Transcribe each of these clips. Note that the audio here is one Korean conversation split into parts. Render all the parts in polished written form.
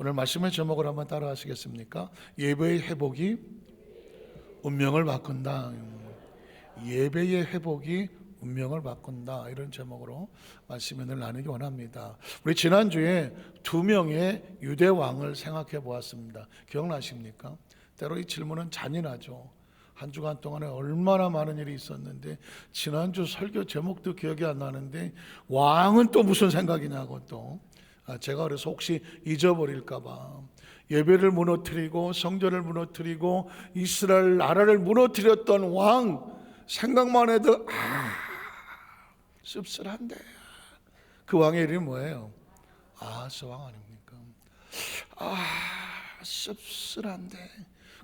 오늘 말씀의 제목을 한번 따라 하시겠습니까? 예배의 회복이 운명을 바꾼다. 예배의 회복이 운명을 바꾼다. 이런 제목으로 말씀을 나누기 원합니다. 우리 지난주에 두 명의 유대 왕을 생각해 보았습니다. 기억나십니까? 때로 이 질문은 잔인하죠. 한 주간 동안에 얼마나 많은 일이 있었는데, 지난주 설교 제목도 기억이 안 나는데 왕은 또 무슨 생각이냐고 또 제가 그래서 혹시 잊어버릴까 봐 예배를 무너뜨리고 성전을 무너뜨리고 이스라엘 나라를 무너뜨렸던 왕 생각만 해도 씁쓸한데, 그 왕의 이름이 뭐예요? 아하스 왕 아닙니까? 씁쓸한데.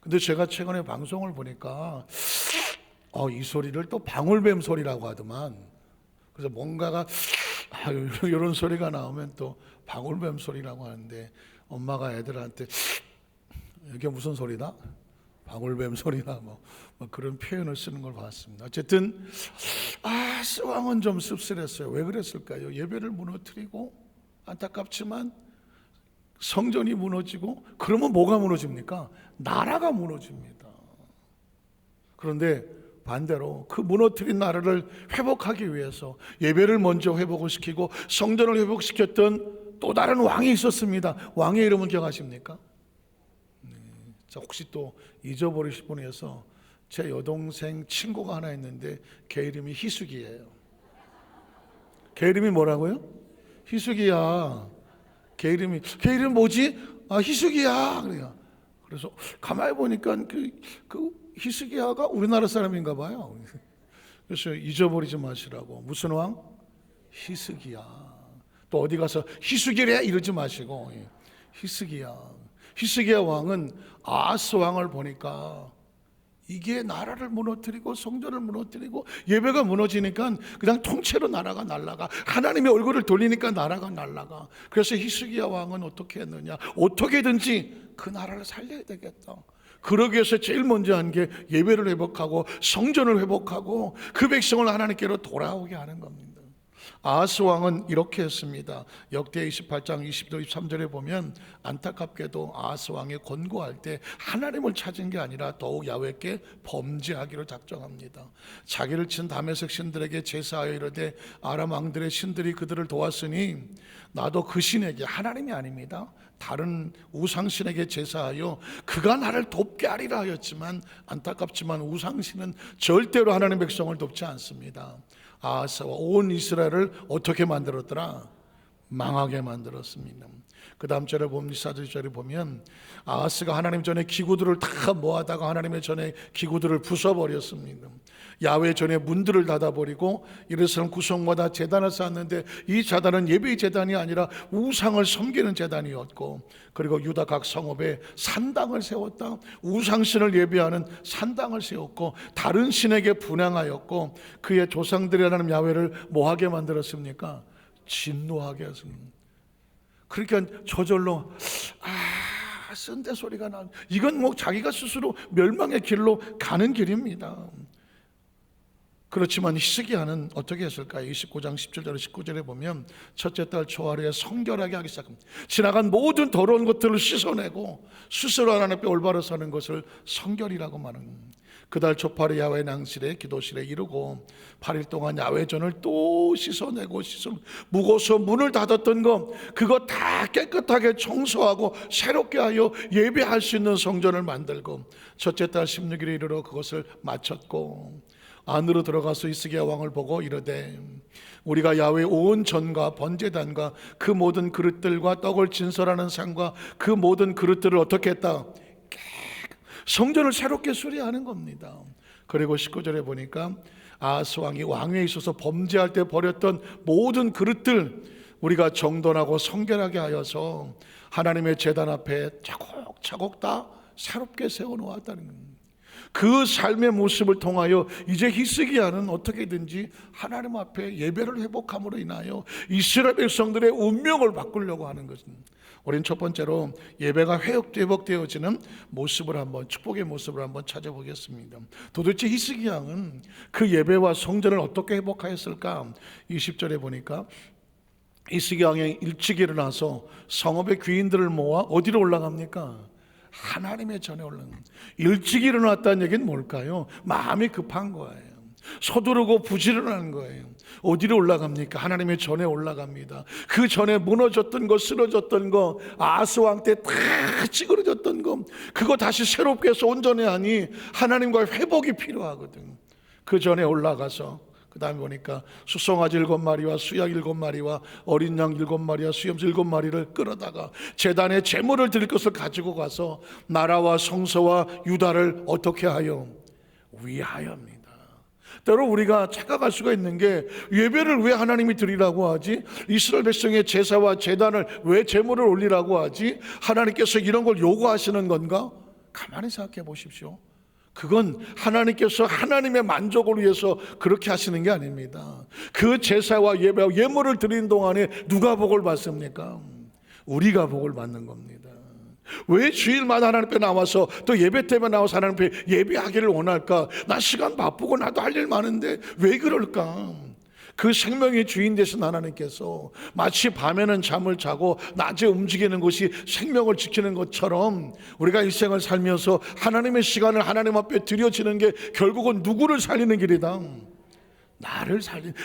근데 제가 최근에 방송을 보니까 이 소리를 또 방울뱀 소리라고 하더만. 그래서 뭔가가 이런 소리가 나오면 또 방울뱀 소리라고 하는데, 엄마가 애들한테 이게 무슨 소리다? 방울뱀 소리나 뭐 그런 표현을 쓰는 걸 봤습니다. 어쨌든 아하스 왕은 좀 씁쓸했어요. 왜 그랬을까요? 예배를 무너뜨리고, 안타깝지만 성전이 무너지고, 그러면 뭐가 무너집니까? 나라가 무너집니다. 그런데 반대로 그 무너뜨린 나라를 회복하기 위해서 예배를 먼저 회복을 시키고 성전을 회복시켰던 또 다른 왕이 있었습니다. 왕의 이름은 기억하십니까? 자, 혹시 또 잊어버리실 분이어서, 제 여동생 친구가 하나 있는데 걔 이름이 희숙이에요. 걔 이름이 뭐라고요? 희숙이야. 걔 이름 뭐지? 희숙이야. 그래서 가만히 보니까 그 희숙이야가 우리나라 사람인가 봐요. 그래서 잊어버리지 마시라고. 무슨 왕? 희숙이야. 또 어디 가서 희숙이래 이러지 마시고, 희숙이야. 희스기야 왕은 아하스 왕을 보니까 이게 나라를 무너뜨리고 성전을 무너뜨리고 예배가 무너지니까 그냥 통째로 나라가 날아가, 하나님의 얼굴을 돌리니까 나라가 날아가. 그래서 희스기야 왕은 어떻게 했느냐, 어떻게든지 그 나라를 살려야 되겠다. 그러기 위해서 제일 먼저 한 게 예배를 회복하고 성전을 회복하고 그 백성을 하나님께로 돌아오게 하는 겁니다. 아하스 왕은 이렇게 했습니다. 역대 28장 20절 23절에 보면, 안타깝게도 아하스 왕이 권고할 때 하나님을 찾은 게 아니라 더욱 야훼께 범죄하기로 작정합니다. 자기를 친 다메섹 신들에게 제사하여 이르되, 아람 왕들의 신들이 그들을 도왔으니 나도 그 신에게, 하나님이 아닙니다, 다른 우상신에게 제사하여 그가 나를 돕게 하리라 하였지만, 안타깝지만 우상신은 절대로 하나님 백성을 돕지 않습니다. 아하스와 온 이스라엘을 어떻게 만들었더라? 망하게 만들었습니다. 그 다음 절에 보면, 14절에 보면 아하스가 하나님 전에 기구들을 다 모아다가 하나님의 전에 기구들을 부숴버렸습니다. 야훼 전에 문들을 닫아버리고 예루살렘 구성마다 제단을 쌓았는데, 이 제단은 예배의 제단이 아니라 우상을 섬기는 제단이었고, 그리고 유다 각 성읍에 산당을 세웠다. 우상신을 예배하는 산당을 세웠고, 다른 신에게 분향하였고, 그의 조상들이 하나님 야훼를 뭐하게 만들었습니까? 진노하게 했습니다. 그러니까 저절로 쓴데 소리가 나. 이건 뭐 자기가 스스로 멸망의 길로 가는 길입니다. 그렇지만 히스기야는 어떻게 했을까요? 29장 17절 19절에 보면, 첫째 달 초하루에 성결하게 하기 시작합니다. 지나간 모든 더러운 것들을 씻어내고 스스로 하나님 앞에 올바로 서는 것을 성결이라고 말합니다. 그달 초파리 야훼 낭실에 기도실에 이르고 8일 동안 야훼전을 또 씻어내고 묵어서 문을 닫았던 거, 그거 다 깨끗하게 청소하고 새롭게 하여 예배할 수 있는 성전을 만들고, 첫째 달 16일에 이르러 그것을 마쳤고, 안으로 들어가서 히스기야 왕을 보고 이르되, 우리가 야훼 온 전과 번제단과 그 모든 그릇들과 떡을 진설하는 상과 그 모든 그릇들을 어떻게 했다? 성전을 새롭게 수리하는 겁니다. 그리고 19절에 보니까 아하스 왕이 왕위에 있어서 범죄할 때 버렸던 모든 그릇들 우리가 정돈하고 성결하게 하여서 하나님의 제단 앞에 차곡차곡 다 새롭게 세워놓았다는 겁니다. 그 삶의 모습을 통하여 이제 히스기야는 어떻게든지 하나님 앞에 예배를 회복함으로 인하여 이스라엘 백성들의 운명을 바꾸려고 하는 것입니다. 우리는 첫 번째로 예배가 회복되어지는 모습을 한번, 축복의 모습을 한번 찾아보겠습니다. 도대체 히스기야는 그 예배와 성전을 어떻게 회복하였을까? 20절에 보니까 이스기야왕이 일찍 일어나서 성읍의 귀인들을 모아 어디로 올라갑니까? 하나님의 전에 올라갑니다. 일찍 일어났다는 얘기는 뭘까요? 마음이 급한 거예요. 서두르고 부지런한 거예요. 어디로 올라갑니까? 하나님의 전에 올라갑니다. 그 전에 무너졌던 거, 쓰러졌던 거, 아스 왕 때 다 찌그러졌던 거, 그거 다시 새롭게 해서 온전히 하니 하나님과의 회복이 필요하거든. 그 전에 올라가서 그 다음에 보니까 수송아지 7마리와 수양 7마리와 어린 양 7마리와 수염소 7마리를 끌어다가 제단에 제물을 드릴 것을 가지고 가서 나라와 성소와 유다를 어떻게 하여? 위하여입니다. 때로 우리가 착각할 수가 있는 게, 예배를 왜 하나님이 드리라고 하지? 이스라엘 백성의 제사와 제단을 왜 제물을 올리라고 하지? 하나님께서 이런 걸 요구하시는 건가? 가만히 생각해 보십시오. 그건 하나님께서 하나님의 만족을 위해서 그렇게 하시는 게 아닙니다. 그 제사와 예배와 예물을 드리는 동안에 누가 복을 받습니까? 우리가 복을 받는 겁니다. 왜 주일마다 하나님 앞에 나와서 또 예배 때문에 나와서 하나님 앞에 예배하기를 원할까? 나 시간 바쁘고 나도 할 일 많은데 왜 그럴까? 그 생명의 주인 되신 하나님께서 마치 밤에는 잠을 자고 낮에 움직이는 것이 생명을 지키는 것처럼 우리가 일생을 살면서 하나님의 시간을 하나님 앞에 드려지는 게 결국은 누구를 살리는 길이다? 나를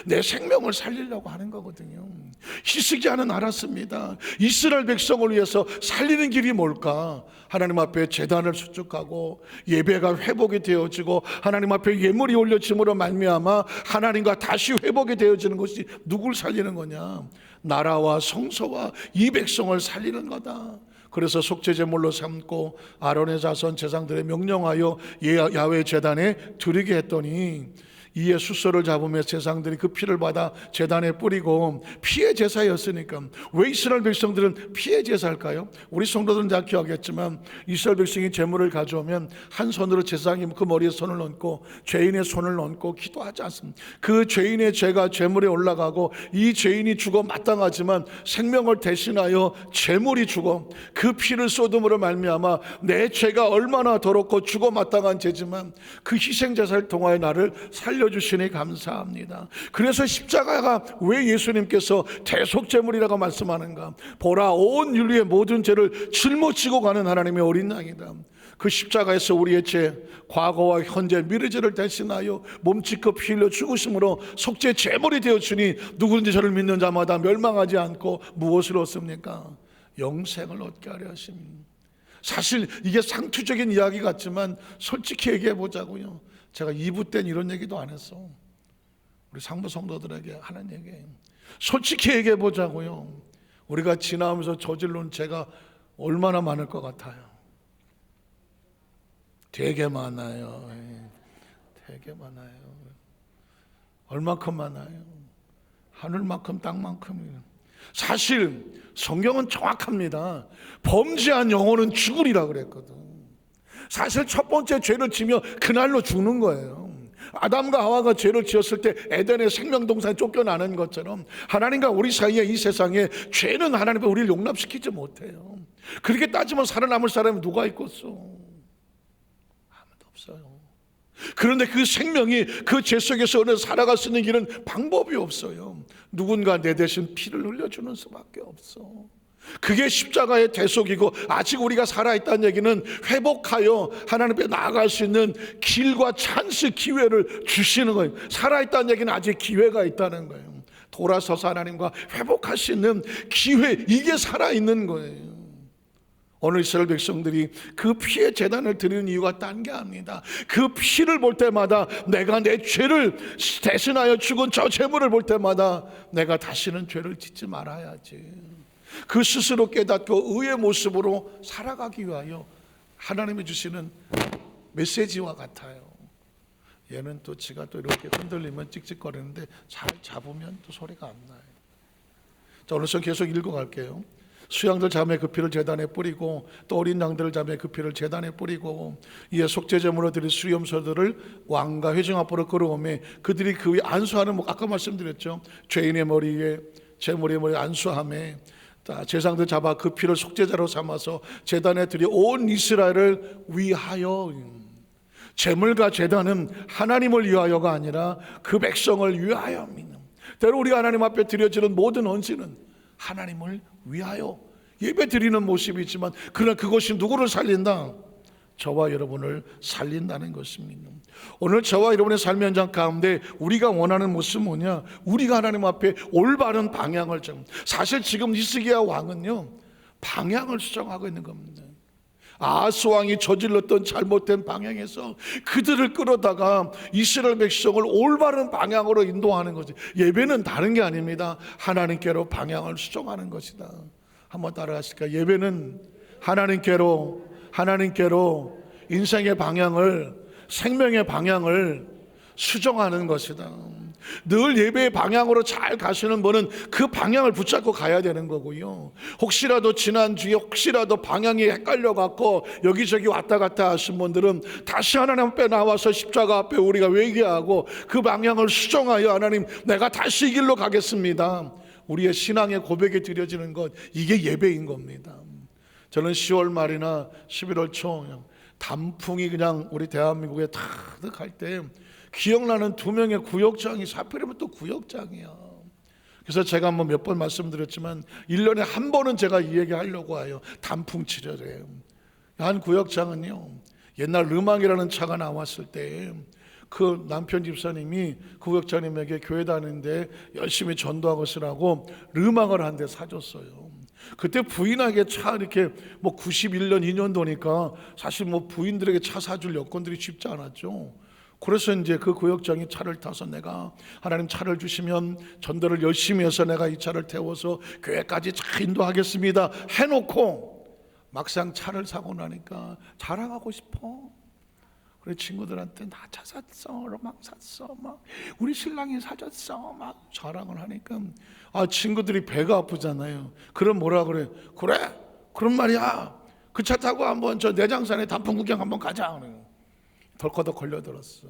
내 생명을 살리려고 하는 거거든요. 히스기야는 알았습니다. 이스라엘 백성을 위해서 살리는 길이 뭘까? 하나님 앞에 제단을 수축하고 예배가 회복이 되어지고 하나님 앞에 예물이 올려짐으로 말미암아 하나님과 다시 회복이 되어지는 것이 누굴 살리는 거냐? 나라와 성소와 이 백성을 살리는 거다. 그래서 속죄제물로 삼고 아론의 자손 제사장들의 명령하여 야훼 제단에 드리게 했더니, 이에 숫소를 잡으며 제사장들이 그 피를 받아 제단에 뿌리고, 피의 제사였으니까. 왜 이스라엘 백성들은 피의 제사일까요? 우리 성도들은 다 기억하겠지만 이스라엘 백성이 제물을 가져오면 한 손으로 제사장이 그 머리에 손을 얹고 죄인의 손을 얹고 기도하지 않습니다. 그 죄인의 죄가 제물에 올라가고 이 죄인이 죽어 마땅하지만 생명을 대신하여 제물이 죽어 그 피를 쏟음으로 말미암아 내 죄가 얼마나 더럽고 죽어 마땅한 죄지만 그 희생 제사를 통하여 나를 살려주시니 감사합니다. 그래서 십자가가 왜 예수님께서 대속제물이라고 말씀하는가? 보라, 온 인류의 모든 죄를 짊어지고 가는 하나님의 어린 양이다. 그 십자가에서 우리의 죄, 과거와 현재, 미래의 죄를 대신하여 몸짓고 피 흘려 죽으심으로 속죄 제물이 되어주니 누구든지 저를 믿는 자마다 멸망하지 않고 무엇을 얻습니까? 영생을 얻게 하려 하십니다. 사실 이게 상투적인 이야기 같지만 솔직히 얘기해 보자고요. 제가 2부 때는 이런 얘기도 안 했어. 우리 상부 성도들에게 하는 얘기예요. 솔직히 얘기해 보자고요. 우리가 지나면서 저질른 죄가 얼마나 많을 것 같아요? 되게 많아요. 되게 많아요. 얼마큼 많아요? 하늘만큼 땅만큼이에요. 사실 성경은 정확합니다. 범죄한 영혼은 죽으리라 그랬거든. 사실 첫 번째 죄를 지며 그날로 죽는 거예요. 아담과 하와가 죄를 지었을 때 에덴의 생명동산에 쫓겨나는 것처럼 하나님과 우리 사이에 이 세상에 죄는 하나님과 우리를 용납시키지 못해요. 그렇게 따지면 살아남을 사람이 누가 있겠어? 아무도 없어요. 그런데 그 생명이 그 죄 속에서 살아갈 수 있는 길은 방법이 없어요. 누군가 내 대신 피를 흘려주는 수밖에 없어. 그게 십자가의 대속이고, 아직 우리가 살아있다는 얘기는 회복하여 하나님 앞에 나아갈 수 있는 길과 찬스, 기회를 주시는 거예요. 살아있다는 얘기는 아직 기회가 있다는 거예요. 돌아서서 하나님과 회복할 수 있는 기회, 이게 살아있는 거예요. 오늘 이스라엘 백성들이 그 피의 제단을 드리는 이유가 딴 게 아닙니다. 그 피를 볼 때마다 내가 내 죄를 대신하여 죽은 저 제물을 볼 때마다 내가 다시는 죄를 짓지 말아야지. 그 스스로 깨닫고 의의 모습으로 살아가기 위하여 하나님이 주시는 메시지와 같아요. 얘는 또 지가 또 이렇게 흔들리면 찍찍거리는데 잘 잡으면 또 소리가 안 나요. 자, 오늘 전 계속 읽어갈게요. 수양들 잡에 그 피를 제단에 뿌리고 또 어린 양들을 잡에 그 피를 제단에 뿌리고 이에 속죄제물로 드릴 수염소들을 왕과 회중 앞으로 끌어오매 그들이 그 위에 안수하는, 아까 말씀드렸죠. 죄인의 머리에 제물의 머리에 안수하매 제사장들 잡아 그 피를 속죄제로 삼아서 제단에 드려 온 이스라엘을 위하여. 제물과 제단은 하나님을 위하여가 아니라 그 백성을 위하여입니다. 때로 우리가 하나님 앞에 드려지는 모든 헌신은 하나님을 위하여 예배 드리는 모습이 있지만, 그러나 그것이 누구를 살린다? 저와 여러분을 살린다는 것입니다. 오늘 저와 여러분의 삶의 현장 가운데 우리가 원하는 모습은 뭐냐? 우리가 하나님 앞에 올바른 방향을 정. 사실 지금 히스기야 왕은요, 방향을 수정하고 있는 겁니다. 아하스 왕이 저질렀던 잘못된 방향에서 그들을 끌어다가 이스라엘 백성을 올바른 방향으로 인도하는 거지. 예배는 다른 게 아닙니다. 하나님께로 방향을 수정하는 것이다. 한번 따라하실까요? 예배는 하나님께로 인생의 방향을, 생명의 방향을 수정하는 것이다. 늘 예배의 방향으로 잘 가시는 분은 그 방향을 붙잡고 가야 되는 거고요. 혹시라도 지난주에 방향이 헷갈려 갖고 여기저기 왔다 갔다 하신 분들은 다시 하나님 앞에 나와서 십자가 앞에 우리가 회개하고 그 방향을 수정하여, 하나님 내가 다시 이 길로 가겠습니다, 우리의 신앙의 고백이 드려지는 것, 이게 예배인 겁니다. 저는 10월 말이나 11월 초 단풍이 그냥 우리 대한민국에 가득할 때 기억나는 두 명의 구역장이, 하필이면 또 구역장이야. 그래서 제가 한번 몇 번 말씀드렸지만 1년에 한 번은 제가 이 얘기 하려고 해요. 단풍 치료래요. 한 구역장은요, 옛날 르망이라는 차가 나왔을 때 그 남편 집사님이 구역장님에게 교회 다니는데 열심히 전도하고 쓰라고 르망을 한 대 사줬어요. 그때 부인에게 차 이렇게 91년 2년도니까 사실 부인들에게 차 사줄 여건들이 쉽지 않았죠. 그래서 이제 그 구역장이 차를 타서, 내가 하나님 차를 주시면 전도를 열심히 해서 내가 이 차를 태워서 교회까지 잘 인도하겠습니다 해놓고, 막상 차를 사고 나니까 자랑하고 싶어. 그래 친구들한테 나 차 샀어, 로망 샀어, 막 우리 신랑이 사줬어, 막 자랑을 하니까 친구들이 배가 아프잖아요. 그럼 뭐라 그래? 그래? 그런 말이야. 그 차 타고 한번 저 내장산에 단풍 구경 한번 가자. 덜커덕 걸려들었어.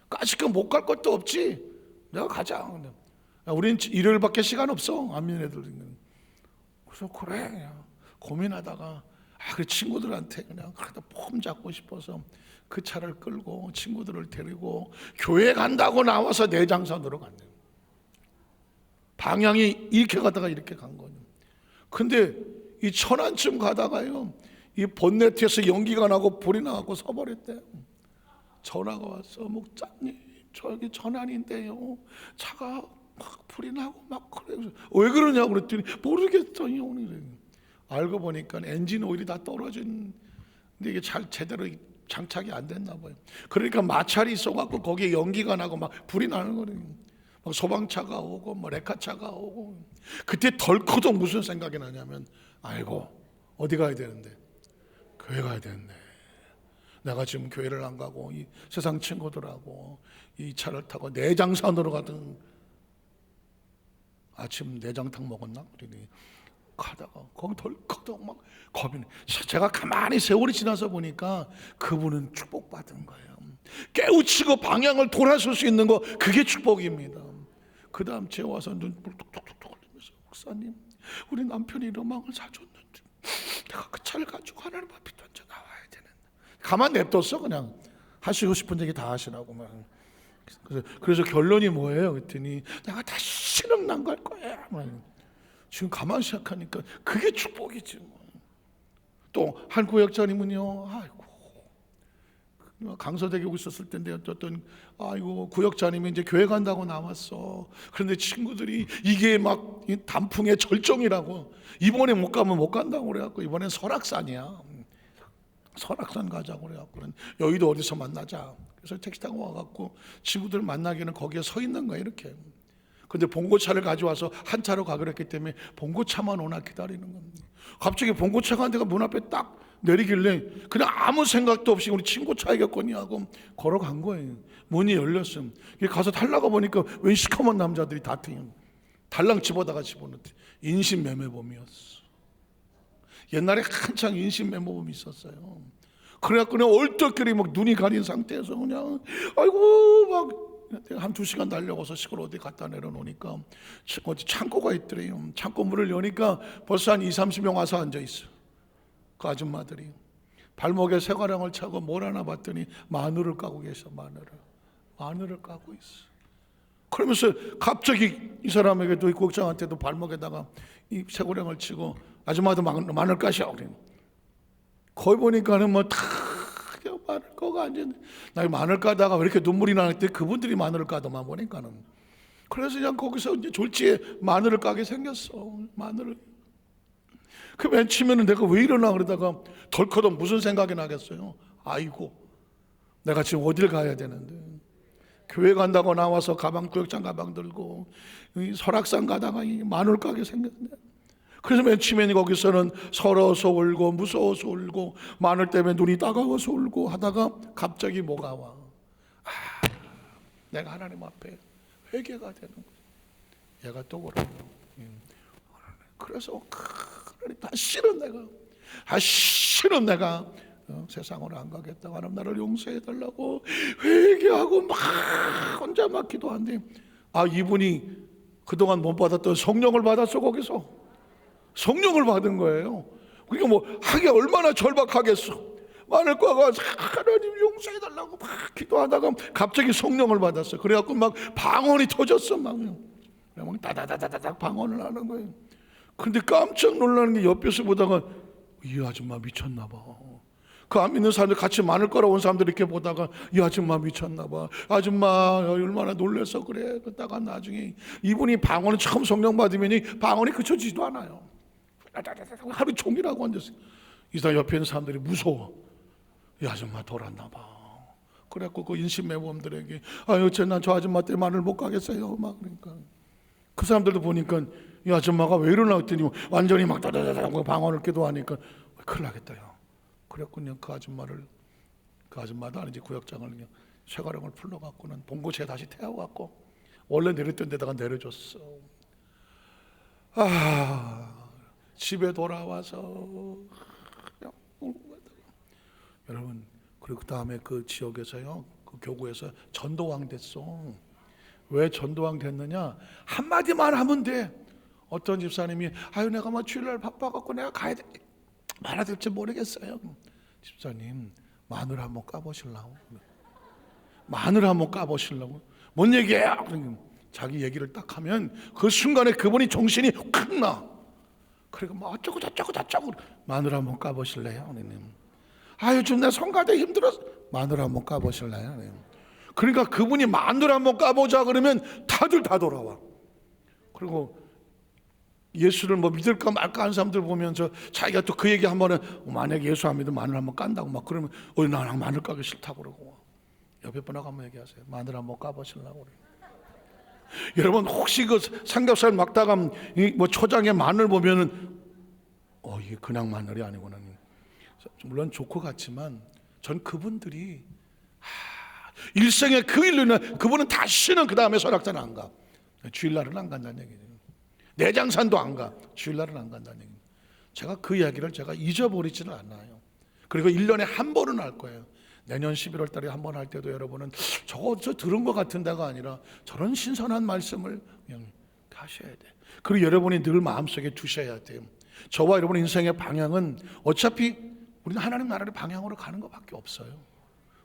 까짓거 못 갈 것도 없지. 내가 가자. 우린 일요일밖에 시간 없어. 안 믿는 애들은. 그래서 그래. 고민하다가 그 친구들한테 그냥 폼 잡고 싶어서 그 차를 끌고 친구들을 데리고 교회 간다고 나와서 내장산으로 갔네요. 방향이 이렇게 가다가 이렇게 간 거예요. 근데 이 천안쯤 가다가요, 이 본네트에서 연기가 나고 불이 나고 서버렸대요. 전화가 왔어. 목사님, 저기 천안인데요, 차가 막 불이 나고 막 그래요. 왜 그러냐고 그랬더니 모르겠어요. 알고 보니까 엔진 오일이 다 떨어진, 근데 이게 잘 제대로 장착이 안 됐나 봐요. 그러니까 마찰이 있어갖고 거기에 연기가 나고 막 불이 나는 거예요. 막 소방차가 오고 레카차가 오고. 그때 덜커덕 무슨 생각이 나냐면, 아이고 어디 가야 되는데, 교회 가야 되는데 내가 지금 교회를 안 가고 이 세상 친구들하고 이 차를 타고 내장산으로 가던, 아침 내장탕 먹었나? 그러니 가다가 거기 덜커덕 막 겁이 나. 제가 가만히 세월이 지나서 보니까 그분은 축복받은 거예요. 깨우치고 방향을 돌아설 수 있는 거, 그게 축복입니다. 그 다음 제 와서 눈물 톡톡톡 흘리면서, 목사님 우리 남편이 로망을 사줬는데 내가 그 차를 가지고 하나님 앞에 던져 나와야 되는데. 가만 냅뒀어. 그냥 하시고 싶은 얘기 다 하시라고 막. 그래서 결론이 뭐예요? 그랬더니 내가 다시는 안 갈 거야. 지금 가만히 생각하니까 그게 축복이지. 또 한 구역장님은요, 아이고 강서대교 오고 있었을 텐데 어떤 구역장님이 이제 교회 간다고 나왔어. 그런데 친구들이 이게 막 단풍의 절정이라고, 이번에 못 가면 못 간다고 그래갖고 이번엔 설악산이야. 설악산 가자고 그래갖고 여의도 어디서 만나자. 그래서 택시 타고 와갖고 친구들 만나기는 거기에 서 있는 거야 이렇게. 근데 봉고차를 가져와서 한 차로 가기로 했기 때문에 봉고차만 오나 기다리는 겁니다. 갑자기 봉고차가 한 대가 문 앞에 딱 내리길래 그냥 아무 생각도 없이 우리 친구 차이겠거니 하고 걸어간 거예요. 문이 열렸음. 가서 달라가 보니까 웬 시커먼 남자들이 다투는, 달랑 집어다가 집어넣대. 인신매매범이었어. 옛날에 한창 인신매매범이 있었어요. 그래갖고 그냥 얼떨결에 막 눈이 가린 상태에서 그냥 아이고 막 한 2시간 달려가서 시골 어디 갖다 내려놓으니까 어디 창고가 있더래요. 창고 문을 여니까 벌써 한 20-30명 와서 앉아있어. 그 아줌마들이 발목에 쇠가랑을 차고 뭘 하나 봤더니 마늘을 까고 계셔. 마늘을 까고 있어. 그러면서 갑자기 이 사람에게도, 이 국장한테도 발목에다가 이 쇠고령을 치고 아줌마도 마늘 까셔. 거기 보니까는 뭐다 마늘 꺼가 앉았네. 나 마늘 까다가 왜 이렇게 눈물이 나는데 그분들이 마늘을 까더만 보니까는. 그래서 그냥 거기서 이제 졸지에 마늘을 까게 생겼어. 마늘을. 그 맨 처음에는 내가 왜 이러나 그러다가 덜커덕 무슨 생각이 나겠어요. 아이고, 내가 지금 어딜 가야 되는데. 교회 간다고 나와서 구역장 가방 들고 설악산 가다가 마늘 까게 생겼네. 그래서 맨 처음에 거기서는 서러워서 울고 무서워서 울고 마늘 때문에 눈이 따가워서 울고 하다가 갑자기 뭐가 와. 내가 하나님 앞에 회개가 되는 거야. 얘가 또 그러고. 그래서 다시는 내가 세상으로 안 가겠다고. 하나님 나를 용서해 달라고 회개하고 막 혼자 막 기도한대. 이분이 그동안 못 받았던 성령을 받았어. 거기서 성령을 받은 거예요. 그러니까 뭐 하기 얼마나 절박하겠어. 마늘과가 하나님 용서해 달라고 막 기도하다가 갑자기 성령을 받았어. 그래갖고 막 방언이 터졌어. 막 따다다다닥 방언을 하는 거예요. 근데 깜짝 놀라는 게 옆에서 보다가 이 아줌마 미쳤나 봐. 그 안 믿는 사람들 같이 마늘 꺼러 온 사람들 이렇게 보다가 이 아줌마 미쳤나 봐. 아줌마 얼마나 놀래서 그래. 그러다가 나중에 이분이 방언을 처음 성령 받으면 방언이 그쳐지지도 않아요. 하루 종일 하고 앉았어요. 이사 옆에 있는 사람들이 무서워. 이 아줌마 돌았나 봐. 그래갖고 그 인신매범들에게 어째 난 저 아줌마 때문에 마늘 못 가겠어요. 막 그러니까 그 사람들도 보니까 이 아줌마가 왜 이러나 했더니 완전히 막 다다다다 방언을 기도하니까 큰일 나겠다요. 그랬군요. 그 아줌마도 아니지 구역장을 그냥 쇠가령을 풀러갖고는 봉고차에 다시 태워갖고 원래 내렸던 데다가 내려줬어. 집에 돌아와서 여러분, 그리고 그 다음에 그 지역에서요, 그 교구에서 전도왕 됐어. 왜 전도왕 됐느냐? 한마디만 하면 돼. 어떤 집사님이 내가 뭐 주일날 바빠갖고 내가 가야 돼. 말해야 될지 모르겠어요. 집사님, 마늘 한번 까보시려고. 마늘 한번 까보시려고. 뭔 얘기야? 자기 얘기를 딱 하면 그 순간에 그분이 정신이 확 나. 그리고 뭐 어쩌고 저쩌고 마늘 한번 까보실래요? 요즘 내 손가락이 힘들어서 마늘 한번 까보실래요? 그러니까 그분이 마늘 한번 까보자 그러면 다들 다 돌아와. 그리고 예수를 뭐 믿을까 말까 하는 사람들 보면서 자기가 또 그 얘기 한번은 만약에 예수 안 믿으면 마늘 한번 깐다고 막 그러면 나는 마늘 까기 싫다고 그러고 옆에 분하고 한번 얘기하세요. 마늘 한번 까보시려고 그래요. 여러분 혹시 그 삼겹살 막다가 뭐 초장에 마늘 보면은 이게 그냥 마늘이 아니구나. 물론 좋고 같지만 전 그분들이 일생의 그 일로 인해 그분은 다시는 그 다음에 설악산 안 가. 주일날은 안 간다는 얘기죠. 내장산도 안 가. 주일날은 안 간다는 얘기입니다. 제가 그 이야기를 제가 잊어버리지는 않아요. 그리고 1년에 한 번은 할 거예요. 내년 11월 달에 한 번 할 때도 여러분은 저 들은 것 같은 데가 아니라 저런 신선한 말씀을 그냥 하셔야 돼. 그리고 여러분이 늘 마음속에 두셔야 돼요. 저와 여러분 인생의 방향은 어차피 우리는 하나님 나라의 방향으로 가는 것밖에 없어요.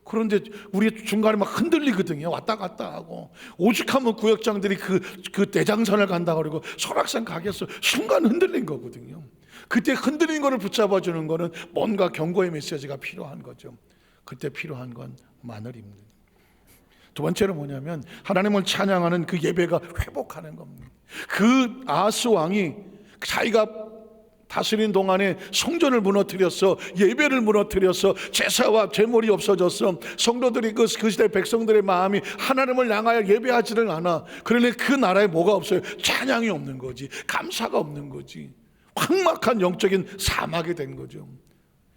그런데 우리 중간에 막 흔들리거든요. 왔다 갔다 하고 오죽하면 구역장들이 그 대장산을 간다 그러고 설악산 가겠어. 순간 흔들린 거거든요. 그때 흔들린 거를 붙잡아 주는 거는 뭔가 경고의 메시지가 필요한 거죠. 그때 필요한 건 마늘입니다. 두 번째로 뭐냐면 하나님을 찬양하는 그 예배가 회복하는 겁니다. 그 아하스 왕이 자기가 다스린 동안에 성전을 무너뜨렸어. 예배를 무너뜨렸어. 제사와 제물이 없어졌어. 성도들이 그 시대 백성들의 마음이 하나님을 향하여 예배하지를 않아. 그러니 그 나라에 뭐가 없어요? 찬양이 없는 거지. 감사가 없는 거지. 황막한 영적인 사막이 된 거죠.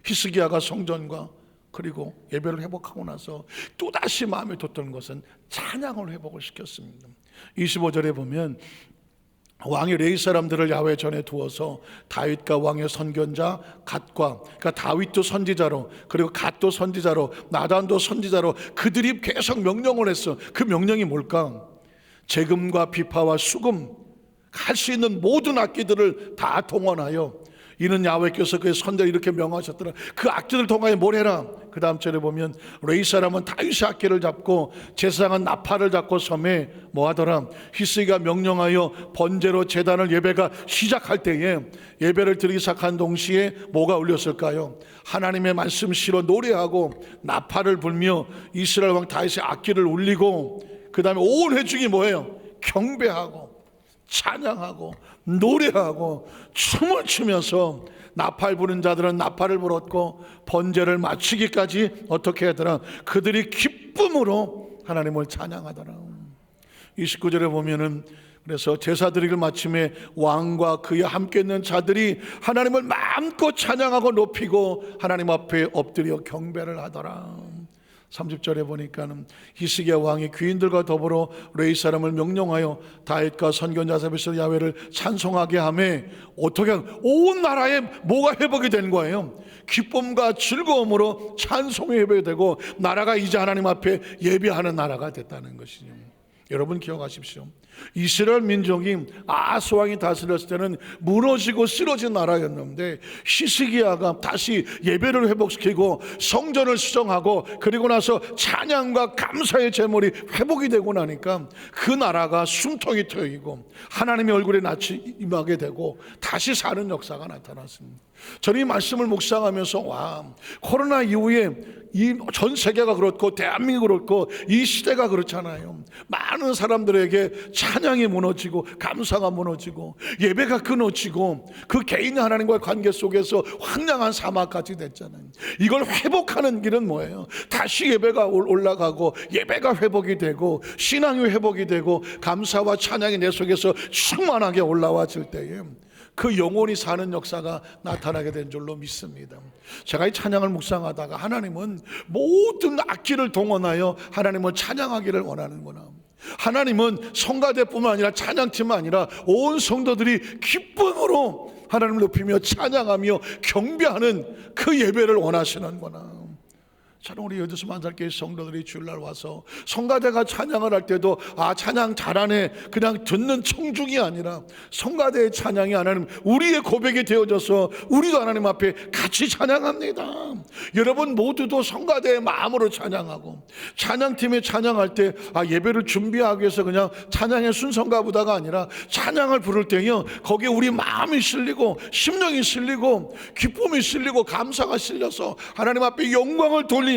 히스기야가 성전과 그리고 예배를 회복하고 나서 또다시 마음에 뒀던 것은 찬양을 회복을 시켰습니다. 25절에 보면 왕이 레위 사람들을 야훼 전에 두어서 다윗과 왕의 선견자 갓과, 그러니까 다윗도 선지자로 그리고 갓도 선지자로 나단도 선지자로 그들이 계속 명령을 했어. 그 명령이 뭘까? 재금과 비파와 수금 할 수 있는 모든 악기들을 다 동원하여 이는 야훼께서 그의 선대를 이렇게 명하셨더라. 그 악기를 통하여 뭘 해라. 그 다음 절에 보면 레위 사람은 다윗의 악기를 잡고 제사장은 나팔을 잡고 섬에 뭐 하더라. 히스기야가 명령하여 번제로 제단을 예배가 시작할 때에 예배를 드리기 시작한 동시에 뭐가 울렸을까요? 하나님의 말씀시로 노래하고 나팔을 불며 이스라엘 왕 다윗의 악기를 울리고 그 다음에 온 회중이 뭐예요? 경배하고 찬양하고 노래하고 춤을 추면서 나팔 부는 자들은 나팔을 불었고 번제를 마치기까지 어떻게 하더라? 그들이 기쁨으로 하나님을 찬양하더라. 29절에 보면은 그래서 제사드리기를 마침에 왕과 그와 함께 있는 자들이 하나님을 마음껏 찬양하고 높이고 하나님 앞에 엎드려 경배를 하더라. 30절에 보니까는 히스기야 왕이 귀인들과 더불어 레위 사람을 명령하여 다윗과 선견자 앞에서 야훼를 찬송하게 하며 어떻게 온 나라에 뭐가 회복이 된 거예요? 기쁨과 즐거움으로 찬송이 회복되고 나라가 이제 하나님 앞에 예배하는 나라가 됐다는 것이죠. 여러분 기억하십시오. 이스라엘 민족이 아하스 왕이 다스렸을 때는 무너지고 쓰러진 나라였는데 히스기야가 다시 예배를 회복시키고 성전을 수정하고 그리고 나서 찬양과 감사의 제물이 회복이 되고 나니까 그 나라가 숨통이 트이고 하나님의 얼굴에 낯이 임하게 되고 다시 사는 역사가 나타났습니다. 저는 이 말씀을 묵상하면서 와, 코로나 이후에 이 전 세계가 그렇고 대한민국이 그렇고 이 시대가 그렇잖아요. 많은 사람들에게 찬양이 무너지고 감사가 무너지고 예배가 끊어지고 그 개인 하나님과의 관계 속에서 황량한 사막까지 됐잖아요. 이걸 회복하는 길은 뭐예요? 다시 예배가 올라가고 예배가 회복이 되고 신앙이 회복이 되고 감사와 찬양이 내 속에서 충만하게 올라와질 때에 그 영혼이 사는 역사가 나타나게 된 줄로 믿습니다. 제가 이 찬양을 묵상하다가 하나님은 모든 악기를 동원하여 하나님을 찬양하기를 원하는구나. 하나님은 성가대뿐만 아니라 찬양팀만 아니라 온 성도들이 기쁨으로 하나님을 높이며 찬양하며 경배하는 그 예배를 원하시는구나. 저는 우리 여기서 만살교회 성도들이 주일날 와서 성가대가 찬양을 할 때도 아 찬양 잘하네 그냥 듣는 청중이 아니라 성가대의 찬양이 하나님 우리의 고백이 되어져서 우리도 하나님 앞에 같이 찬양합니다. 여러분 모두도 성가대의 마음으로 찬양하고 찬양팀이 찬양할 때 아 예배를 준비하기 위해서 그냥 찬양의 순서인가 보다가 아니라 찬양을 부를 때요 거기에 우리 마음이 실리고 심령이 실리고 기쁨이 실리고 감사가 실려서 하나님 앞에 영광을 돌리는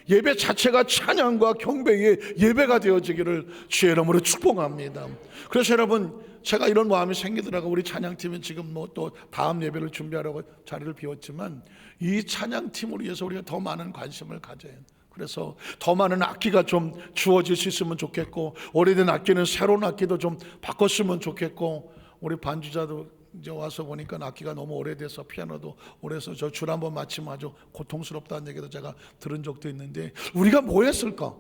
예배 자체가 찬양과 경배의 예배가 되어지기를 주의 이름으로 축복합니다. 그래서 여러분 제가 이런 마음이 생기더라고요. 우리 찬양팀은 지금 뭐 또 다음 예배를 준비하려고 자리를 비웠지만 이 찬양팀을 위해서 우리가 더 많은 관심을 가져야 해요. 그래서 더 많은 악기가 좀 주어질 수 있으면 좋겠고 오래된 악기는 새로운 악기도 좀 바꿨으면 좋겠고 우리 반주자도 이제 와서 보니까 악기가 너무 오래돼서 피아노도 오래서 저 줄 한번 맞추면 아주 고통스럽다는 얘기도 제가 들은 적도 있는데 우리가 뭐 했을까?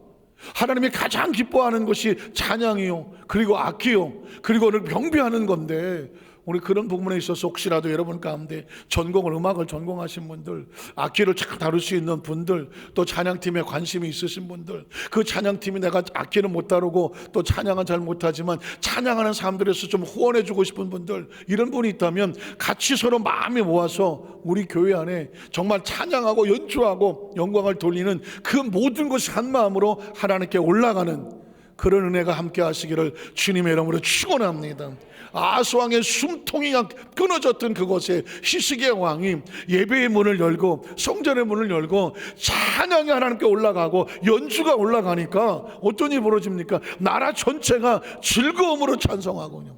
하나님이 가장 기뻐하는 것이 찬양이요 그리고 악기요 그리고 오늘 경배하는 건데 우리 그런 부분에 있어서 혹시라도 여러분 가운데 음악을 전공하신 분들 악기를 잘 다룰 수 있는 분들 또 찬양팀에 관심이 있으신 분들 그 찬양팀이 내가 악기는 못 다루고 또 찬양은 잘 못하지만 찬양하는 사람들에서 좀 후원해 주고 싶은 분들 이런 분이 있다면 같이 서로 마음이 모아서 우리 교회 안에 정말 찬양하고 연주하고 영광을 돌리는 그 모든 것이 한 마음으로 하나님께 올라가는 그런 은혜가 함께 하시기를 주님의 이름으로 축원합니다. 아하스 왕의 숨통이 끊어졌던 그곳에 히스기야 왕이 예배의 문을 열고 성전의 문을 열고 찬양이 하나님께 올라가고 연주가 올라가니까 어떤 일이 벌어집니까? 나라 전체가 즐거움으로 찬송하군요.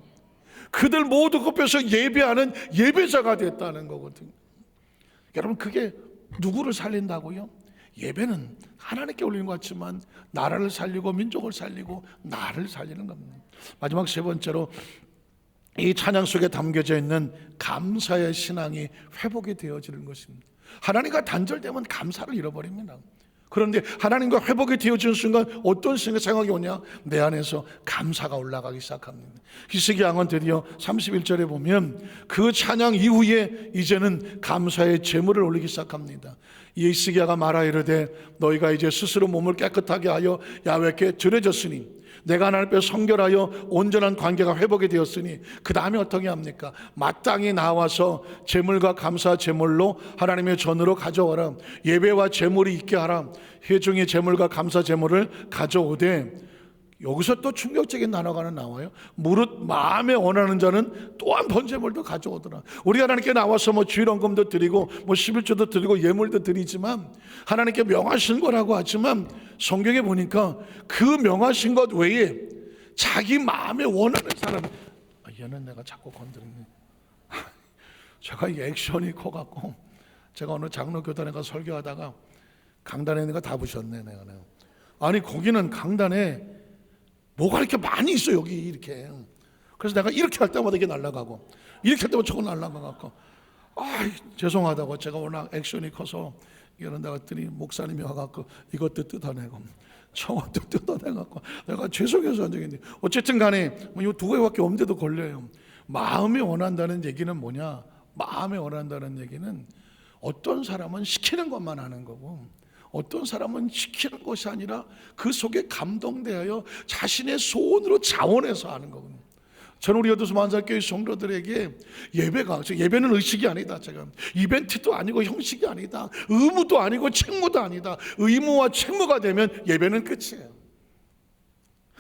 그들 모두 굽혀서 예배하는 예배자가 됐다는 거거든요. 여러분 그게 누구를 살린다고요? 예배는 하나님께 올리는 것 같지만 나라를 살리고 민족을 살리고 나를 살리는 겁니다. 마지막 세 번째로 이 찬양 속에 담겨져 있는 감사의 신앙이 회복이 되어지는 것입니다. 하나님과 단절되면 감사를 잃어버립니다. 그런데 하나님과 회복이 되어지는 순간 어떤 생각이 오냐? 내 안에서 감사가 올라가기 시작합니다. 히스기야 왕은 드디어 31절에 보면 그 찬양 이후에 이제는 감사의 제물을 올리기 시작합니다. 히스기야가 말하이르되 너희가 이제 스스로 몸을 깨끗하게 하여 야훼께 드려졌으니 내가 하나님 앞에 성결하여 온전한 관계가 회복이 되었으니 그 다음에 어떻게 합니까? 마땅히 나와서 제물과 감사 제물로 하나님의 전으로 가져와라. 예배와 제물이 있게 하라. 회중의 제물과 감사 제물을 가져오되, 여기서 또 충격적인 단어가 하나 나와요. 무릇 마음에 원하는 자는 또한 번제물도 가져오더라. 우리가 하나님께 나와서 뭐 주일헌금도 드리고 뭐 11조도 드리고 예물도 드리지만, 하나님께 명하신 거라고 하지만 성경에 보니까 그 명하신 것 외에 자기 마음에 원하는 사람, 얘는 내가 자꾸 건드리네. 제가 이 액션이 커갖고, 제가 어느 장로교단에 가서 설교하다가 강단에 있는 거 다 부셨네 내가. 아니 거기는 강단에 뭐가 이렇게 많이 있어 여기 이렇게. 그래서 내가 이렇게 할 때마다 이게 날아가고, 이렇게 할 때마다 저거 날아가고, 죄송하다고, 제가 워낙 액션이 커서 이런다 했더니 목사님이 와갖고 이것도 뜯어내고 저것도 뜯어내갖고, 내가 죄송해서 한 적이 있는데, 어쨌든 간에 이 두 개밖에 없는데도 걸려요. 마음이 원한다는 얘기는 뭐냐? 마음이 원한다는 얘기는 어떤 사람은 시키는 것만 하는 거고, 어떤 사람은 시키는 것이 아니라 그 속에 감동되어 자신의 소원으로 자원해서 하는 거거든요. 저는 우리 여도수 만살교회 성도들에게 예배는 의식이 아니다. 제가 이벤트도 아니고 형식이 아니다. 의무도 아니고 책무도 아니다. 의무와 책무가 되면 예배는 끝이에요.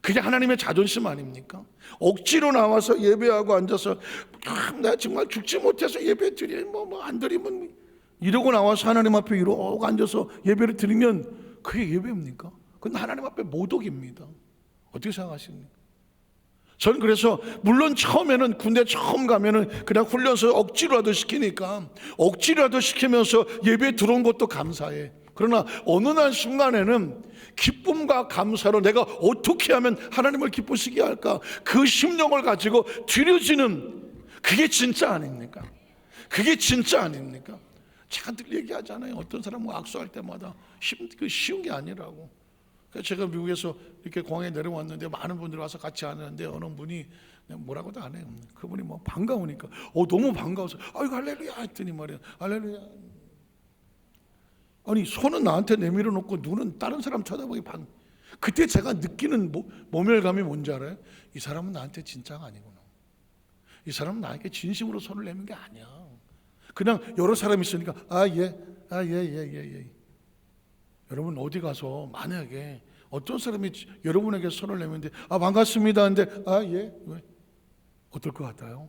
그게 하나님의 자존심 아닙니까? 억지로 나와서 예배하고 앉아서 나 정말 죽지 못해서 예배 드리 뭐 안 드리면 이러고 나와서 하나님 앞에 이러고 앉아서 예배를 드리면 그게 예배입니까? 그건 하나님 앞에 모독입니다. 어떻게 생각하십니까? 저는 그래서 물론 처음에는 군대 처음 가면은 그냥 훈련소 억지로라도 시키니까 억지로라도 시키면서 예배에 들어온 것도 감사해. 그러나 어느 날 순간에는 기쁨과 감사로 내가 어떻게 하면 하나님을 기쁘시게 할까, 그 심령을 가지고 드려지는, 그게 진짜 아닙니까? 그게 진짜 아닙니까? 제가 늘 얘기하잖아요. 어떤 사람과 악수할 때마다 쉬운 게 아니라고. 제가 미국에서 이렇게 공항에 내려왔는데 많은 분들이 와서 같이 하는데 어느 분이 그냥 뭐라고도 안 해요. 그분이 뭐 반가우니까 너무 반가워서 아이고 할렐루야 했더니 말이야, 할렐루야. 아니 손은 나한테 내밀어 놓고 눈은 다른 사람 쳐다보기 그때 제가 느끼는 모멸감이 뭔지 알아요? 이 사람은 나한테 진짜가 아니구나. 이 사람은 나에게 진심으로 손을 내민 게 아니야. 그냥 여러 사람이 있으니까 예. 여러분 어디 가서 만약에 어떤 사람이 여러분에게 손을 내밀는데 반갑습니다 하는데 예, 왜? 어떨 것 같아요?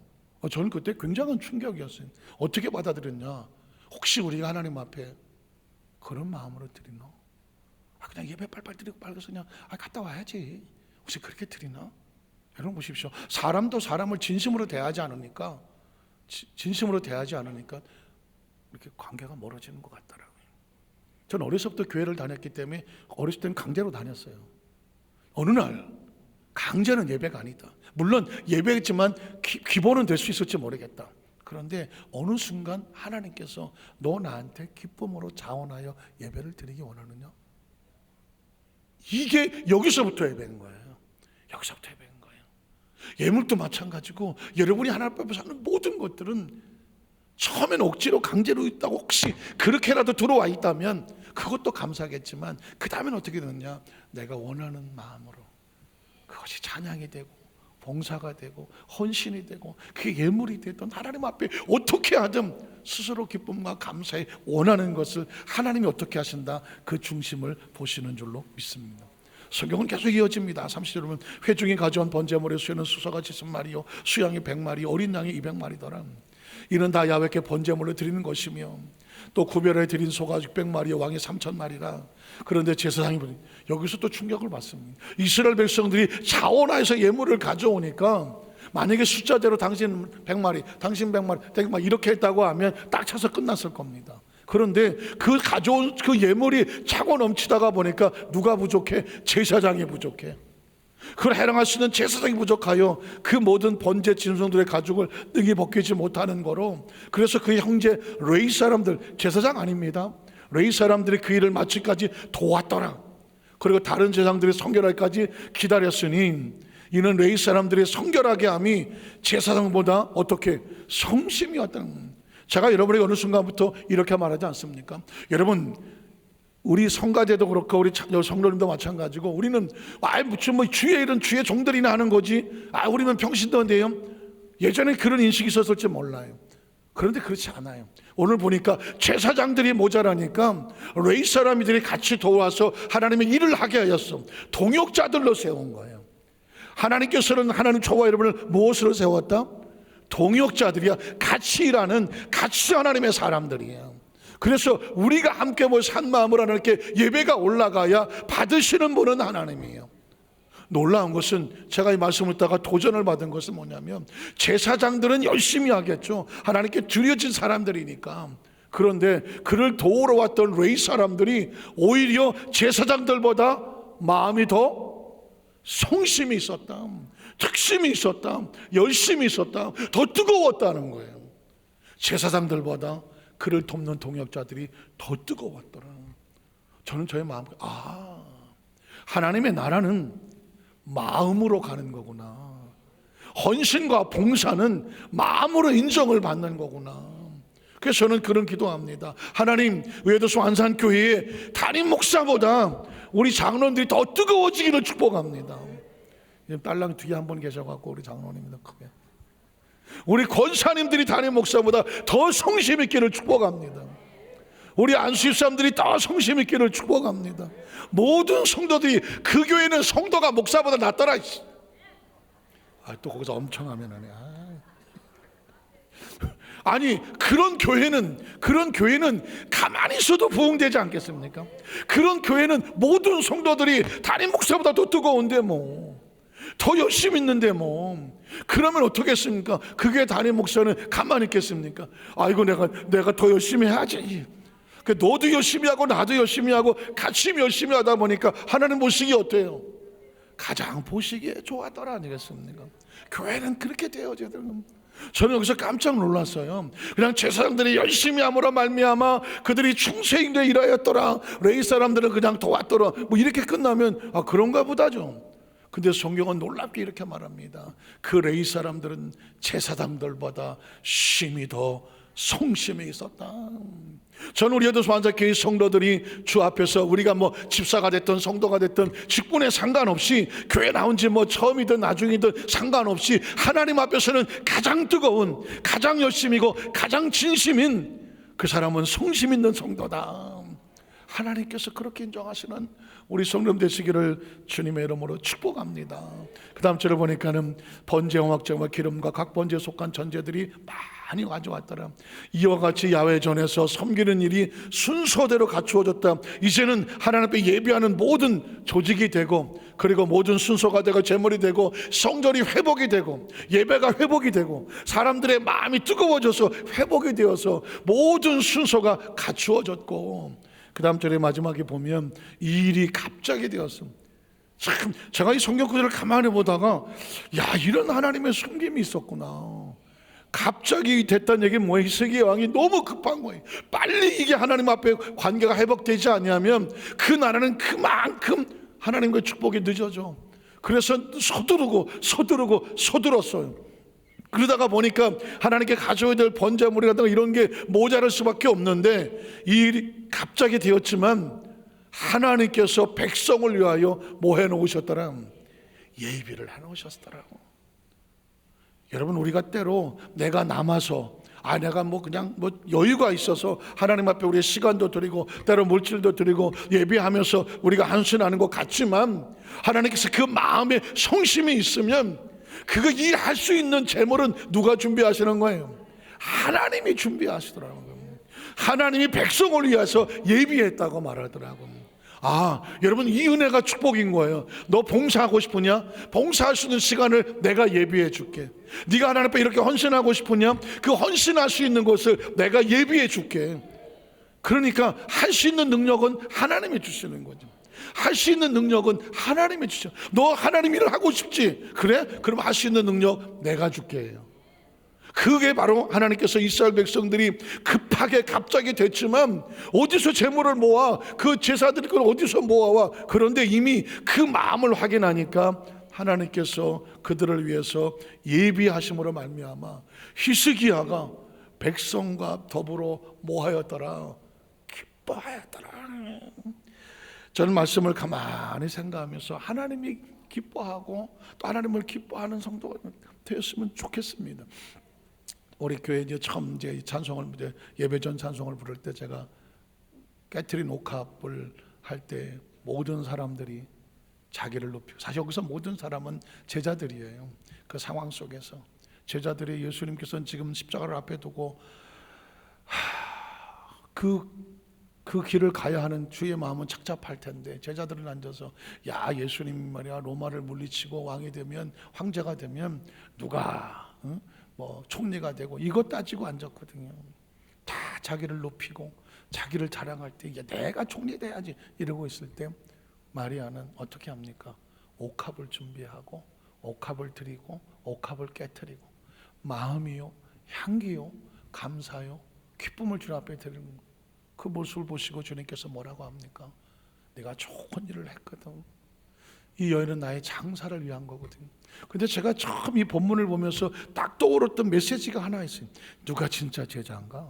저는 그때 굉장한 충격이었어요. 어떻게 받아들였냐? 혹시 우리가 하나님 앞에 그런 마음으로 드리나? 그냥 예배 빨빨 드리고 빨가서 그냥 갔다 와야지. 혹시 그렇게 드리나? 여러분 보십시오. 사람도 사람을 진심으로 대하지 않으니까 이렇게 관계가 멀어지는 것 같더라고요. 전 어려서부터 교회를 다녔기 때문에 어렸을 때는 강제로 다녔어요. 어느 날 강제는 예배가 아니다. 물론 예배겠지만 기본은 될 수 있을지 모르겠다. 그런데 어느 순간 하나님께서 너 나한테 기쁨으로 자원하여 예배를 드리기 원하느냐? 이게 여기서부터 예배인 거예요. 여기서부터 예배인 거예요. 예물도 마찬가지고 여러분이 하나님 앞에서 하는 모든 것들은 처음엔 억지로 강제로 있다고 혹시 그렇게라도 들어와 있다면 그것도 감사하겠지만 그 다음엔 어떻게 되느냐? 내가 원하는 마음으로 그것이 찬양이 되고 봉사가 되고 헌신이 되고 그게 예물이 되던 하나님 앞에 어떻게 하든 스스로 기쁨과 감사에 원하는 것을 하나님이 어떻게 하신다, 그 중심을 보시는 줄로 믿습니다. 성경은 계속 이어집니다. 30절 보면 회중이 가져온 번제물의 수는 수소가 70마리요 수양이 100마리 어린 양이 200마리더라. 이는 다 야훼께 번제물을 드리는 것이며 또 구별해 드린 소가 600마리요 왕이 3000마리라. 그런데 제사장이 여기서 또 충격을 받습니다. 이스라엘 백성들이 자원하여서 예물을 가져오니까 만약에 숫자대로 당신 100마리, 당신 100마리, 100마리 이렇게 했다고 하면 딱 차서 끝났을 겁니다. 그런데 그 가져온 그 예물이 차고 넘치다가 보니까 누가 부족해? 제사장이 부족해. 그걸 해당할 수 있는 제사장이 부족하여 그 모든 번제 짐승들의 가죽을 능히 벗기지 못하는 거로, 그래서 그의 형제 레위 사람들, 제사장 아닙니다, 레위 사람들이 그 일을 마치기까지 도왔더라. 그리고 다른 제사장들이 성결하기까지 기다렸으니 이는 레위 사람들이 성결하게 함이 제사장보다 어떻게 성심이 왔다는. 제가 여러분에게 어느 순간부터 이렇게 말하지 않습니까? 여러분 우리 성가대도 그렇고 우리 성도님도 마찬가지고, 우리는 무슨 뭐 주의 일은 주의 종들이나 하는 거지, 우리는 평신도인데요. 예전에 그런 인식이 있었을지 몰라요. 그런데 그렇지 않아요. 오늘 보니까 제사장들이 모자라니까 레위 사람들이 같이 도와서 하나님의 일을 하게 하였어. 동역자들로 세운 거예요. 하나님께서는 하나님 저와 여러분을 무엇으로 세웠다? 동역자들이야. 같이 일하는, 같이 하나님의 사람들이에요. 그래서 우리가 함께 모여서 한 마음으로 하나님께 예배가 올라가야 받으시는 분은 하나님이에요. 놀라운 것은 제가 이 말씀을 듣다가 도전을 받은 것은 뭐냐면, 제사장들은 열심히 하겠죠. 하나님께 드려진 사람들이니까. 그런데 그를 도우러 왔던 레위 사람들이 오히려 제사장들보다 마음이 더 성심이 있었다, 특심이 있었다, 열심이 있었다, 더 뜨거웠다는 거예요. 제사장들보다 그를 돕는 동역자들이 더 뜨거웠더라. 저는 저의 마음, 하나님의 나라는 마음으로 가는 거구나. 헌신과 봉사는 마음으로 인정을 받는 거구나. 그래서 저는 그런 기도합니다. 하나님, 외도수 안산교회의 담임 목사보다 우리 장로님들이 더 뜨거워지기를 축복합니다. 딸랑 뒤에 한 분 계셔갖고 우리 장로님입니다. 크게. 우리 권사님들이 담임 목사보다 더 성심 있기를 축복합니다. 우리 안수집사님들이 더 성심 있기를 축복합니다. 모든 성도들이, 그 교회는 성도가 목사보다 낫더라. 또 거기서 엄청 하면 하네. 아니, 그런 교회는 가만히 있어도 부흥되지 않겠습니까? 그런 교회는 모든 성도들이 담임 목사보다 더 뜨거운데 더 열심히 있는데 그러면 어떻겠습니까? 그 교회 담임 목사는 가만히 있겠습니까? 이거 내가 더 열심히 해야지. 너도 열심히 하고 나도 열심히 하고 같이 열심히 하다 보니까 하나님 보시기 어때요? 가장 보시기에 좋았더라 아니겠습니까? 교회는 그렇게 되어져야 되는. 저는 여기서 깜짝 놀랐어요. 그냥 제사장들이 열심히 함으로 말미암아 그들이 충성되어 일하였더라, 레위 사람들은 그냥 도왔더라, 이렇게 끝나면 그런가 보다죠. 근데 성경은 놀랍게 이렇게 말합니다. 그 레위 사람들은 제사장들보다 심히 더 성심이 있었다. 저는 우리 여도수 안산교회 성도들이 주 앞에서, 우리가 집사가 됐든 성도가 됐든 직분에 상관없이, 교회 나온 지 처음이든 나중이든 상관없이 하나님 앞에서는 가장 뜨거운, 가장 열심이고 가장 진심인 그 사람은 성심 있는 성도다. 하나님께서 그렇게 인정하시는 우리 성도님 되시기를 주님의 이름으로 축복합니다. 그 다음 절을 보니까는 번제와 막제와 기름과 각 번제에 속한 전제들이 많이 가져왔더라. 이와 같이 야훼전에서 섬기는 일이 순서대로 갖추어졌다. 이제는 하나님 앞에 예배하는 모든 조직이 되고, 그리고 모든 순서가 되고 제물이 되고 성전이 회복이 되고 예배가 회복이 되고 사람들의 마음이 뜨거워져서 회복이 되어서 모든 순서가 갖추어졌고, 그 다음 절의 마지막에 보면 이 일이 갑자기 되었습니다. 참, 제가 이 성경 구절을 가만히 보다가 이런 하나님의 숨김이 있었구나. 갑자기 됐다는 얘기는 뭐예요? 히스기야 왕이 너무 급한 거예요. 빨리 이게 하나님 앞에 관계가 회복되지 않으면 그 나라는 그만큼 하나님과의 축복이 늦어져. 그래서 서두르었어요. 그러다가 보니까 하나님께 가져야 될 번제물이라든가 이런 게 모자랄 수밖에 없는데, 이 일이 갑자기 되었지만 하나님께서 백성을 위하여 뭐 해놓으셨더라? 예비를 해놓으셨더라고. 여러분, 우리가 때로 내가 남아서 내가 그냥 여유가 있어서 하나님 앞에 우리의 시간도 드리고 때로 물질도 드리고 예비하면서 우리가 한순하는 것 같지만, 하나님께서 그 마음에 성심이 있으면 그거 일할 수 있는 재물은 누가 준비하시는 거예요? 하나님이 준비하시더라고요. 하나님이 백성을 위해서 예비했다고 말하더라고요. 여러분, 이 은혜가 축복인 거예요. 너 봉사하고 싶으냐? 봉사할 수 있는 시간을 내가 예비해 줄게. 네가 하나님 앞에 이렇게 헌신하고 싶으냐? 그 헌신할 수 있는 것을 내가 예비해 줄게. 그러니까 할 수 있는 능력은 하나님이 주시는 거죠. 할 수 있는 능력은 하나님이 주셔. 너 하나님 일을 하고 싶지? 그래? 그럼 할 수 있는 능력 내가 줄게 해요. 그게 바로 하나님께서 이스라엘 백성들이 급하게 갑자기 됐지만 어디서 재물을 모아? 그 제사들이 그걸 어디서 모아와? 그런데 이미 그 마음을 확인하니까 하나님께서 그들을 위해서 예비하심으로 말미암아 히스기야가 백성과 더불어 모하였더라. 기뻐하였더라. 저는 말씀을 가만히 생각하면서 하나님이 기뻐하고 또 하나님을 기뻐하는 성도가 되었으면 좋겠습니다. 우리 교회 이제 처음 이제 찬송을 이제 예배전 찬송을 부를 때 제가 깨트린 옥합을 할 때 모든 사람들이 자기를 높이고, 사실 여기서 모든 사람은 제자들이에요. 그 상황 속에서 제자들이 예수님께서는 지금 십자가를 앞에 두고 그 길을 가야 하는 주의 마음은 착잡할 텐데, 제자들은 앉아서 야, 예수님 말이야 로마를 물리치고 왕이 되면, 황제가 되면 누가 뭐 총리가 되고 이것 따지고 앉았거든요. 다 자기를 높이고 자기를 자랑할 때 이제 내가 총리 돼야지 이러고 있을 때 마리아는 어떻게 합니까? 옥합을 준비하고 옥합을 드리고 옥합을 깨트리고 마음이요 향기요 감사요 기쁨을 주님 앞에 드리는 그 모습을 보시고 주님께서 뭐라고 합니까? 내가 좋은 일을 했거든. 이 여인은 나의 장사를 위한 거거든요. 근데 제가 처음 이 본문을 보면서 딱 떠오르던 메시지가 하나 있어요. 누가 진짜 제자인가?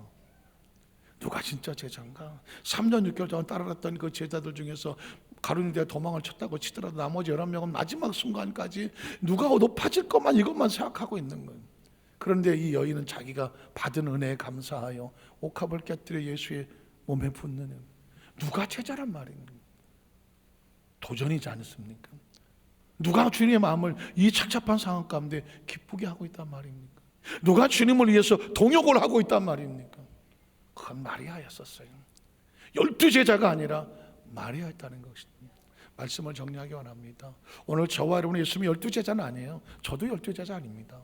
누가 진짜 제자인가? 3년 6개월 동안 따라갔던 그 제자들 중에서 가룟유다에 도망을 쳤다고 치더라도 나머지 11명은 마지막 순간까지 누가 높아질 것만 이것만 생각하고 있는 거예요. 그런데 이 여인은 자기가 받은 은혜에 감사하여 옥합을 깨뜨려 예수의 몸에 붓는, 누가 제자란 말입니까? 도전이지 않습니까? 누가 주님의 마음을 이 착잡한 상황 가운데 기쁘게 하고 있단 말입니까? 누가 주님을 위해서 동역을 하고 있단 말입니까? 그건 마리아였었어요. 12제자가 아니라 마리아였다는 것입니다. 말씀을 정리하기 원합니다. 오늘 저와 여러분 예수님이 12제자는 아니에요. 저도 12제자 아닙니다.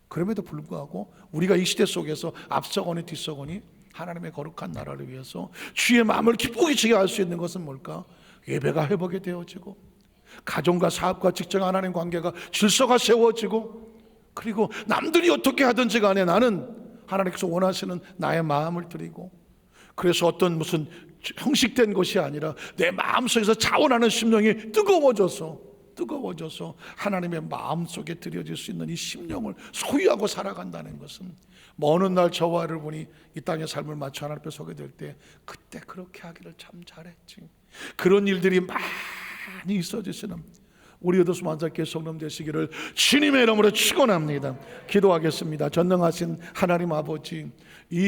그럼에도 불구하고 우리가 이 시대 속에서 앞서거니 뒤서거니 하나님의 거룩한 나라를 위해서 주의 마음을 기쁘게 지게 할 수 있는 것은 뭘까? 예배가 회복이 되어지고, 가정과 사업과 직장 하나님 관계가 질서가 세워지고, 그리고 남들이 어떻게 하든지 간에 나는 하나님께서 원하시는 나의 마음을 드리고, 그래서 어떤 무슨 형식된 것이 아니라 내 마음속에서 자원하는 심령이 뜨거워져서 하나님의 마음속에 들여질 수 있는 이 심령을 소유하고 살아간다는 것은, 먼 훗날 저와 여러분이 이 땅의 삶을 마쳐 하나님 앞에 서게 될 때 그때 그렇게 하기를 참 잘했지, 그런 일들이 많이 있어지시는 우리 여도수 만삭교회 성도 되시기를 주님의 이름으로 축원합니다. 기도하겠습니다. 전능하신 하나님 아버지, 이